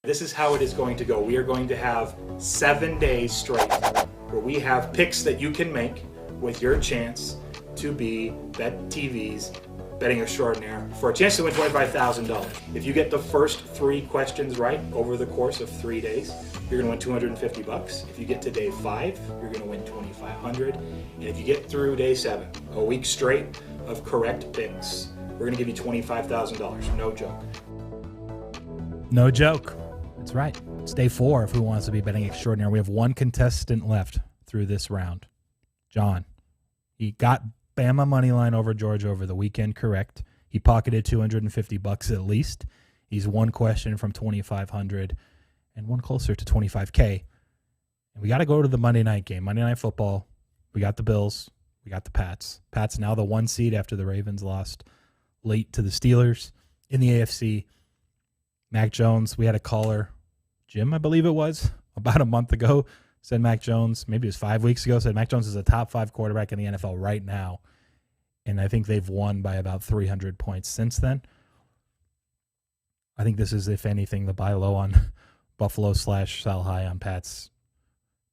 This is how it is going to go. We are going to have 7 days straight where we have picks that you can make with your chance to be BetTV's Betting Extraordinaire for a chance to win $25,000. If you get the first 3 questions right over the course of 3 days, you're going to win $250. If you get to day 5, you're going to win $2,500. And if you get through day 7, a week straight of correct picks, we're going to give you $25,000. No joke. No joke. That's right. It's day 4 if who wants to be Betting Extraordinaire. We have one contestant left through this round. John. He got Bama money line over Georgia over the weekend correct. He pocketed $250 at least. He's one question from $2,500 and one closer to $25K. And we got to go to the Monday night game. Monday Night Football. We got the Bills. We got the Pats. Pats now the 1 seed after the Ravens lost late to the Steelers in the AFC. Mac Jones, we had a caller, Jim, I believe it was, about a month ago, said Mac Jones, maybe it was 5 weeks ago, said Mac Jones is a top 5 quarterback in the NFL right now. And I think they've won by about 300 points since then. I think this is, if anything, the buy low on Buffalo / sell high on Pats.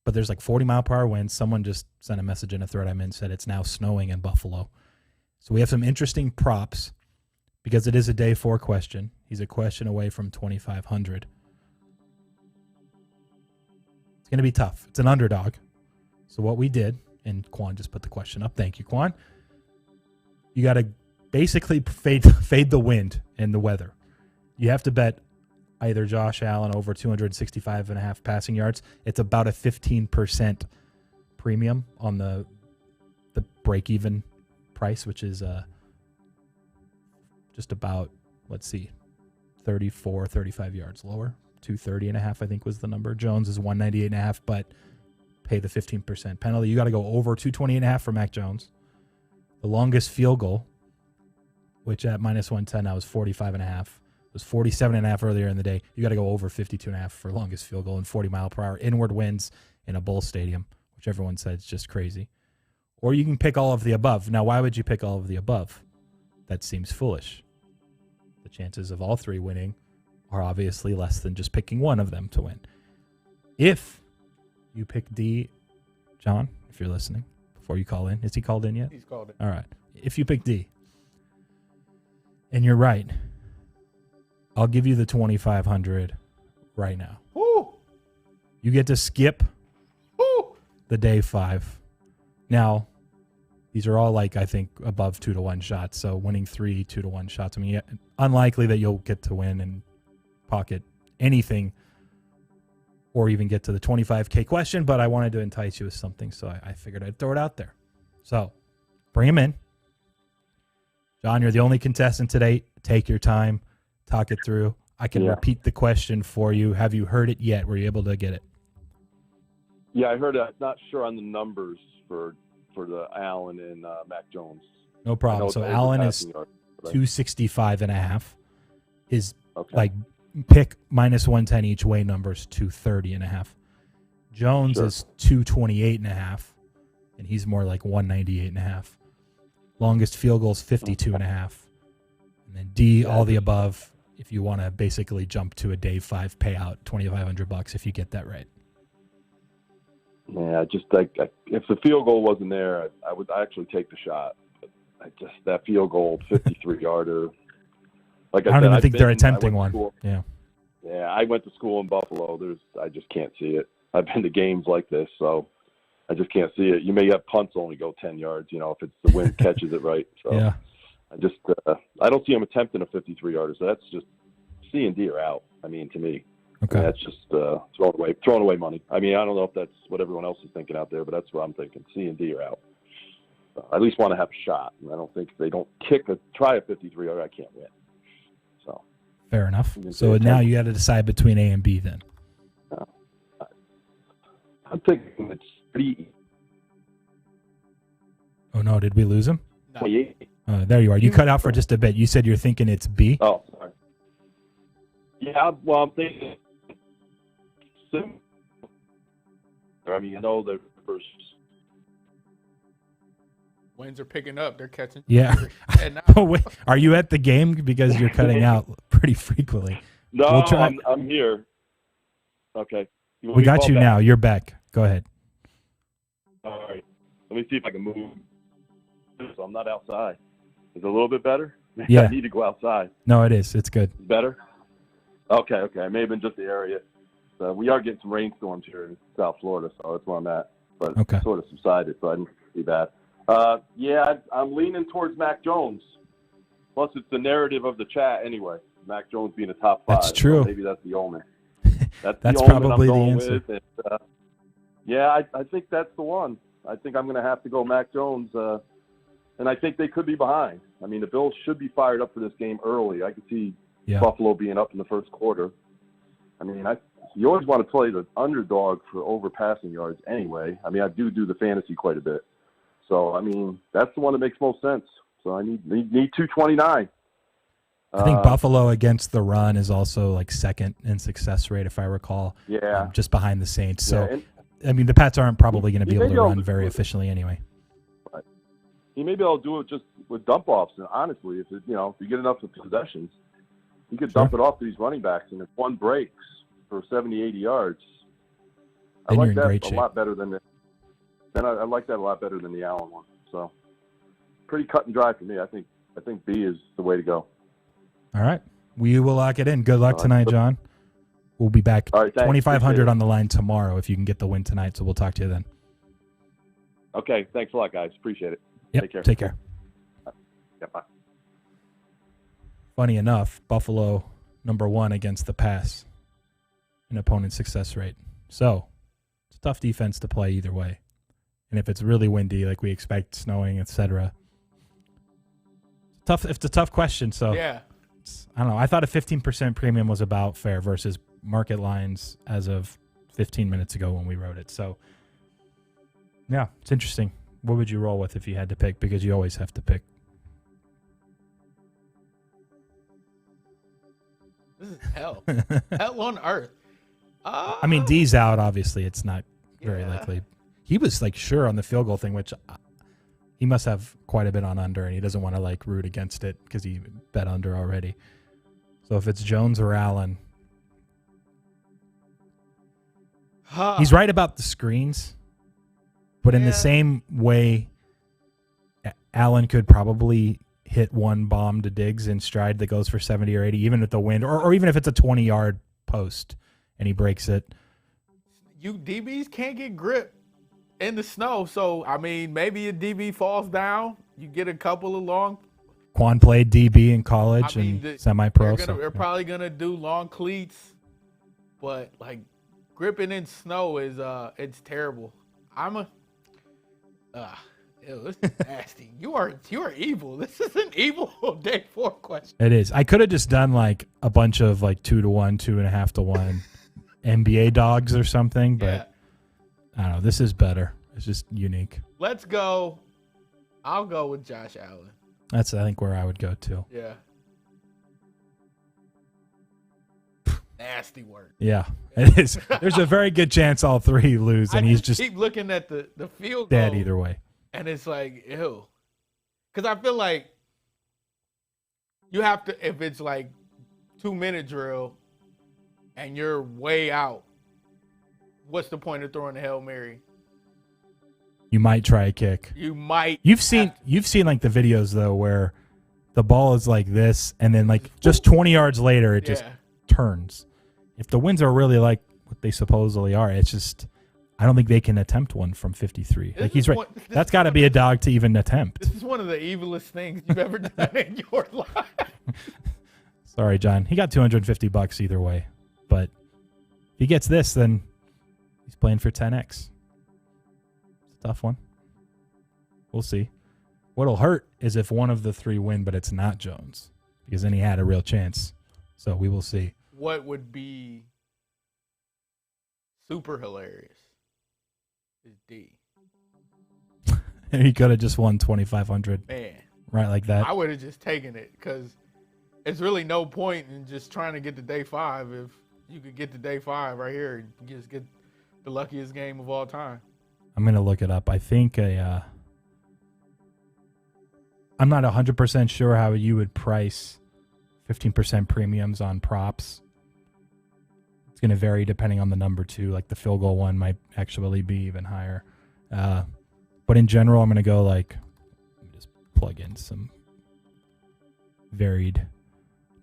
But there's like 40-mile-per-hour winds. Someone just sent a message in a thread I'm in, said it's now snowing in Buffalo. So we have some interesting props because it is a day 4 question. He's a question away from $2,500. It's going to be tough. It's an underdog. So what we did, and Quan just put the question up. Thank you, Quan. You got to basically fade the wind and the weather. You have to bet either Josh Allen over 265.5 passing yards. It's about a 15% premium on the break-even price, which is just about, let's see, 34, 35 yards lower. 230.5, I think, was the number. Jones is 198.5, but pay the 15% penalty. You got to go over 228.5 for Mac Jones. The longest field goal, which at minus 110 now is 45.5. It was 47.5 earlier in the day. You got to go over 52.5 for longest field goal and 40-mile-per-hour inward winds in a bowl stadium, which everyone said is just crazy. Or you can pick all of the above. Now, why would you pick all of the above? That seems foolish. The chances of all 3 winning are obviously less than just picking one of them to win. If you pick D, John, if you're listening, before you call in. Is he called in yet? He's called in. All right. If you pick D, and you're right, I'll give you the $2,500 right now. Woo! You get to skip the day 5. Now, these are all like, I think, above 2-to-1 shots. So winning 3 2-to-1 shots. I mean, unlikely that you'll get to win and pocket anything or even get to the $25K question, but I wanted to entice you with something, so I figured I'd throw it out there. So bring him in. John, you're the only contestant today. Take your time. Talk it through. I can repeat the question for you. Have you heard it yet? Were you able to get it? Yeah, I heard it. Not sure on the numbers for the Allen and Mac Jones. No problem. So Allen is 265.5. His pick minus 110 each way numbers 230.5. Jones is 228.5, and he's more like 198.5. Longest field goal is 52.5. And then D, all the above, if you want to basically jump to a day 5 payout, $2,500 if you get that right. Yeah, just like if the field goal wasn't there, I would actually take the shot. But that field goal, 53-yarder. Like I don't even think they're attempting one. Yeah, I went to school in Buffalo. I just can't see it. I've been to games like this, so I just can't see it. You may have punts only go 10 yards, if it's the wind catches it right. So yeah. I don't see him attempting a 53-yarder. So that's just C and D are out. I mean, to me, okay, that's just throwing away money. I mean, I don't know if that's what everyone else is thinking out there, but that's what I'm thinking. C and D are out. I at least want to have a shot. I don't think if they don't try a 53-yarder, I can't win. So fair enough. So now you got to decide between A and B then. I'm thinking it's pretty. Oh no, did we lose him? No. There you are. You cut out for just a bit. You said you're thinking it's B. Oh, sorry. Yeah, well, I'm thinking. I mean, the first. Winds are picking up. They're catching. Yeah. Oh, wait. Are you at the game? Because you're cutting out pretty frequently. No, I'm here. Okay. We got you now. You're back. Go ahead. All right. Let me see if I can move. So I'm not outside. Is it a little bit better? Yeah. I need to go outside. No, it is. It's good. Better? Okay. It may have been just the area. So we are getting some rainstorms here in South Florida, so that's where I'm at. But Okay. it sort of subsided, so I didn't see that. I'm leaning towards Mac Jones. Plus, it's the narrative of the chat anyway. Mac Jones being a top 5. That's true. So maybe that's the omen. That's That's the omen probably I'm the going answer. with. And, I think that's the one. I think I'm going to have to go Mac Jones. And I think they could be behind. I mean, the Bills should be fired up for this game early. I could see Buffalo being up in the first quarter. I mean, you always want to play the underdog for over passing yards anyway. I mean, I do the fantasy quite a bit. So, I mean, that's the one that makes most sense. So I need 229. I think Buffalo against the run is also like second in success rate, if I recall. Yeah. Just behind the Saints. So, and I mean, the Pats aren't probably going to be able to run do very efficiently anyway. Right. He may be able to do it just with dump offs. And honestly, if you get enough of possessions, he could dump it off to these running backs. And if one breaks for 70, 80 yards, Then I you're like in that great a shape. lot better than I like that a lot better than the Allen one. So pretty cut and dry for me. I think B is the way to go. All right. We will lock it in. Good luck tonight, John. We'll be back. All right, 2,500 on the line tomorrow if you can get the win tonight. So we'll talk to you then. Okay. Thanks a lot, guys. Appreciate it. Yep, Take care. Yeah, bye. Funny enough, Buffalo #1 against the pass in opponent success rate. So it's a tough defense to play either way. And if it's really windy, like we expect, snowing, etc., it's a tough question. So Yeah. I don't know. I thought a 15% premium was about fair versus market lines as of 15 minutes ago when we wrote it. So yeah, it's interesting. What would you roll with if you had to pick? Because you always have to pick. This is hell. Hell on earth. I mean, D's out. Obviously, it's not very likely. He was like sure on the field goal thing, which he must have quite a bit on under, and he doesn't want to like root against it because he bet under already. So if it's Jones or Allen, he's right about the screens, but in the same way, Allen could probably hit one bomb to Diggs in stride that goes for 70 or 80, even with the wind, or even if it's a 20-yard post and he breaks it. You DBs can't get grip in the snow, so I mean, maybe a DB falls down, you get a couple of long. Quan played DB in college and semi-pro. They're probably gonna do long cleats, but like gripping in snow is it's terrible. This is nasty. You are evil. This is an evil day 4 question. It is. I could have just done like a bunch of like 2-1, 2.5-1 NBA dogs or something, but I don't know. This is better. It's just unique. Let's go. I'll go with Josh Allen. That's I think where I would go too. Yeah. Nasty work. Yeah, it is. There's a very good chance all three lose, and he's just keep looking at the field goal. Dead either way. And it's like, ew. Because I feel like you have to, if it's like 2-minute drill and you're way out, what's the point of throwing a Hail Mary? You might try a kick. You might. You've seen like the videos though where the ball is like this and then like just 20 yards later it just turns. If the winds are really like what they supposedly are, it's just I don't think they can attempt one from 53. Like he's right. That's got to be a dog to even attempt. This is one of the evilest things you've ever done in your life. Sorry, John. He got $250 either way. But if he gets this, then he's playing for 10x. It's a tough one. We'll see. What'll hurt is if one of the three win, but it's not Jones. Because then he had a real chance. So we will see. What would be super hilarious is D. He could have just won 2,500. Man. Right like that. I would have just taken it because it's really no point in just trying to get to day 5 if you could get to day 5 right here and just get the luckiest game of all time. I'm going to look it up. I think I'm not 100% sure how you would price 15% premiums on props. It's going to vary depending on the number too. Like the field goal one might actually be even higher. But in general, I'm going to go like, let me just plug in some varied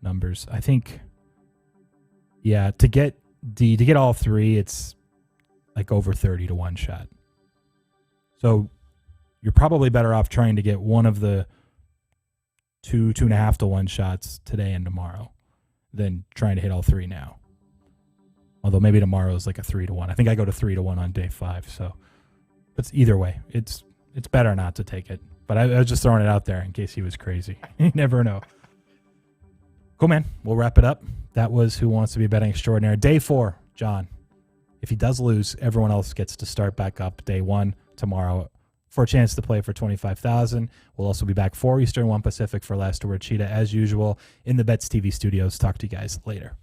numbers. I think, yeah, to get all three, it's like over 30 to 1 shot. So you're probably better off trying to get one of the 2.5 to 1 shots today and tomorrow than trying to hit all three now. Although maybe tomorrow is like a 3 to 1. I think I go to 3 to 1 on day 5. So it's either way. It's better not to take it. But I was just throwing it out there in case he was crazy. You never know. Cool, man. We'll wrap it up. That was Who Wants to Be Betting Extraordinaire. Day 4, John. If he does lose, everyone else gets to start back up day 1 tomorrow for a chance to play for $25,000. We'll also be back 4 Eastern, 1 Pacific for Last Word Cheetah as usual in the Bets TV studios. Talk to you guys later.